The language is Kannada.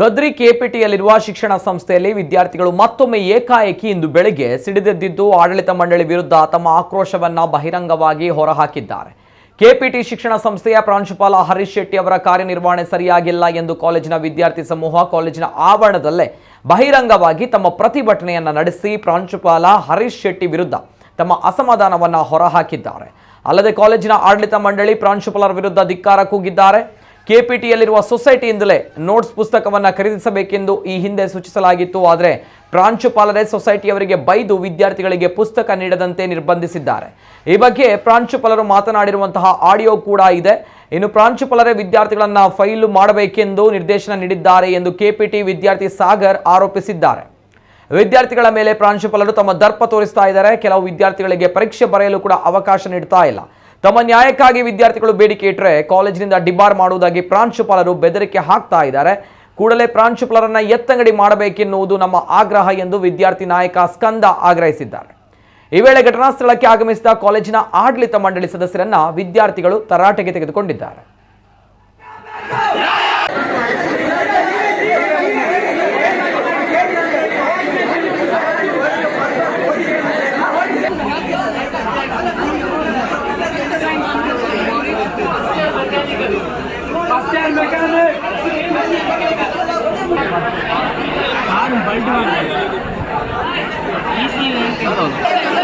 ಕದ್ರಿ ಕೆಪಿಟಿಯಲ್ಲಿರುವ ಶಿಕ್ಷಣ ಸಂಸ್ಥೆಯಲ್ಲಿ ವಿದ್ಯಾರ್ಥಿಗಳು ಮತ್ತೊಮ್ಮೆ ಏಕಾಏಕಿ ಇಂದು ಬೆಳಗ್ಗೆ ಸಿಡಿದೆದ್ದಿದ್ದು ಆಡಳಿತ ಮಂಡಳಿ ವಿರುದ್ಧ ತಮ್ಮ ಆಕ್ರೋಶವನ್ನ ಬಹಿರಂಗವಾಗಿ ಹೊರಹಾಕಿದ್ದಾರೆ. ಕೆಪಿಟಿ ಶಿಕ್ಷಣ ಸಂಸ್ಥೆಯ ಪ್ರಾಂಶುಪಾಲ ಹರೀಶ್ ಶೆಟ್ಟಿ ಅವರ ಕಾರ್ಯನಿರ್ವಹಣೆ ಸರಿಯಾಗಿಲ್ಲ ಎಂದು ಕಾಲೇಜಿನ ವಿದ್ಯಾರ್ಥಿ ಸಮೂಹ ಕಾಲೇಜಿನ ಆವರಣದಲ್ಲೇ ಬಹಿರಂಗವಾಗಿ ತಮ್ಮ ಪ್ರತಿಭಟನೆಯನ್ನ ನಡೆಸಿ ಪ್ರಾಂಶುಪಾಲ ಹರೀಶ್ ಶೆಟ್ಟಿ ವಿರುದ್ಧ ತಮ್ಮ ಅಸಮಾಧಾನವನ್ನ ಹೊರಹಾಕಿದ್ದಾರೆ. ಅಲ್ಲದೆ ಕಾಲೇಜಿನ ಆಡಳಿತ ಮಂಡಳಿ ಪ್ರಾಂಶುಪಾಲರ ವಿರುದ್ಧ ಧಿಕ್ಕಾರ ಕೂಗಿದ್ದಾರೆ. ಕೆಪಿಟಿಯಲ್ಲಿರುವ ಸೊಸೈಟಿಯಿಂದಲೇ ನೋಟ್ಸ್ ಪುಸ್ತಕವನ್ನು ಖರೀದಿಸಬೇಕೆಂದು ಈ ಹಿಂದೆ ಸೂಚಿಸಲಾಗಿತ್ತು. ಆದರೆ ಪ್ರಾಂಶುಪಾಲರೇ ಸೊಸೈಟಿಯವರಿಗೆ ಬೈದು ವಿದ್ಯಾರ್ಥಿಗಳಿಗೆ ಪುಸ್ತಕ ನೀಡದಂತೆ ನಿರ್ಬಂಧಿಸಿದ್ದಾರೆ. ಈ ಬಗ್ಗೆ ಪ್ರಾಂಶುಪಾಲರು ಮಾತನಾಡಿರುವಂತಹ ಆಡಿಯೋ ಕೂಡ ಇದೆ. ಇನ್ನು ಪ್ರಾಂಶುಪಾಲರೇ ವಿದ್ಯಾರ್ಥಿಗಳನ್ನ ಫೈಲು ಮಾಡಬೇಕೆಂದು ನಿರ್ದೇಶನ ನೀಡಿದ್ದಾರೆ ಎಂದು ಕೆಪಿಟಿ ವಿದ್ಯಾರ್ಥಿ ಸಾಗರ್ ಆರೋಪಿಸಿದ್ದಾರೆ. ವಿದ್ಯಾರ್ಥಿಗಳ ಮೇಲೆ ಪ್ರಾಂಶುಪಾಲರು ತಮ್ಮ ದರ್ಪ ತೋರಿಸ್ತಾ ಇದ್ದಾರೆ. ಕೆಲವು ವಿದ್ಯಾರ್ಥಿಗಳಿಗೆ ಪರೀಕ್ಷೆ ಬರೆಯಲು ಕೂಡ ಅವಕಾಶ ನೀಡ್ತಾ ಇಲ್ಲ. ತಮ್ಮ ನ್ಯಾಯಕ್ಕಾಗಿ ವಿದ್ಯಾರ್ಥಿಗಳು ಬೇಡಿಕೆ ಇಟ್ಟರೆ ಕಾಲೇಜಿನಿಂದ ಡಿಬಾರ್ ಮಾಡುವುದಾಗಿ ಪ್ರಾಂಶುಪಾಲರು ಬೆದರಿಕೆ ಹಾಕ್ತಾ ಇದ್ದಾರೆ. ಕೂಡಲೇ ಪ್ರಾಂಶುಪಾಲರನ್ನ ಎತ್ತಂಗಡಿ ಮಾಡಬೇಕೆನ್ನುವುದು ನಮ್ಮ ಆಗ್ರಹ ಎಂದು ವಿದ್ಯಾರ್ಥಿ ನಾಯಕ ಸ್ಕಂದ ಆಗ್ರಹಿಸಿದ್ದಾರೆ. ಈ ವೇಳೆ ಘಟನಾ ಸ್ಥಳಕ್ಕೆ ಆಗಮಿಸಿದ ಕಾಲೇಜಿನ ಆಡಳಿತ ಮಂಡಳಿ ಸದಸ್ಯರನ್ನ ವಿದ್ಯಾರ್ಥಿಗಳು ತರಾಟೆಗೆ ತೆಗೆದುಕೊಂಡಿದ್ದಾರೆ. Easy